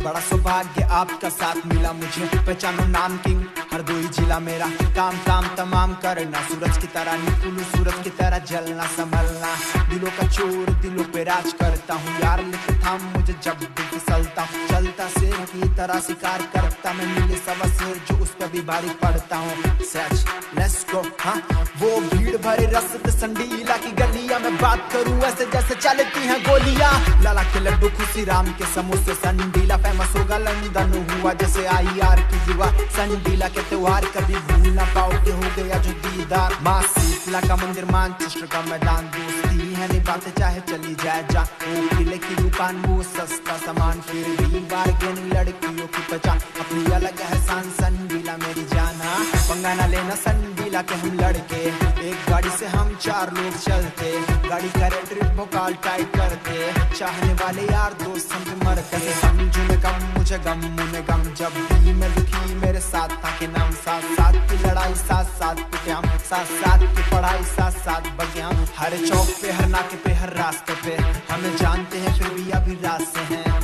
बड़ा सौभाग्य आपका साथ मिला मुझे, पहचानो नाम किंग हरदोई जिला मेरा। काम काम तमाम करना, सूरज की तरह निकलूं, सूरज की तरह जलना संभलना। दिलों का चोर दिलों पे राज करता हूँ यार, लेके थाम मुझे जब भी फिसलता हूँ। चलता शेर की तरह शिकार करता मैं, मिले सवा शेर जो उस पर भी भारी पड़ता हूँ। सच लेट्स गो हाँ, वो भीड़ भरे रास्ते संडीला की गलियां में बात करूँ ऐसे जैसे चलती हैं गोलियां। लाला के लड्डू खुशी राम के समोसे संडीला फेमस होगा लंदन हुआ जैसे IR की युवा। संडीला के त्योहार कभी भूल ना पाओगे, हो गया जो दीदार। माँ शीतला का मंदिर मानचेस्टर का मैदान, दोस्ती है निभाते चाहे चली जाए जा। वो किले की दुकान वो सस्ता सामान, फिर भी बार्गेनिंग लड़कियों की पहचान। अपनी अलग है शान संडीला मेरी जान। हाँ पंगा ना लेना संडीला के हम लड़के, एक गाड़ी से हम 4 लोग चलते। गाड़ी करे ट्रिप भोकाल टाइट करते, चाहने वाले यार दोस्त हम पे मरते। समझू में कम मुझे गम उन्हें गम, जब भी मैं दुखी मेरे साथ था के नाम। साथ साथ की लड़ाई साथ साथ पिटे हम, साथ साथ की पढ़ाई साथ साथ बगे हम। हर चौक पे हर नाके पे हर रास्ते पे हमें जानते हैं फिर भी अभी रास्ते हैं।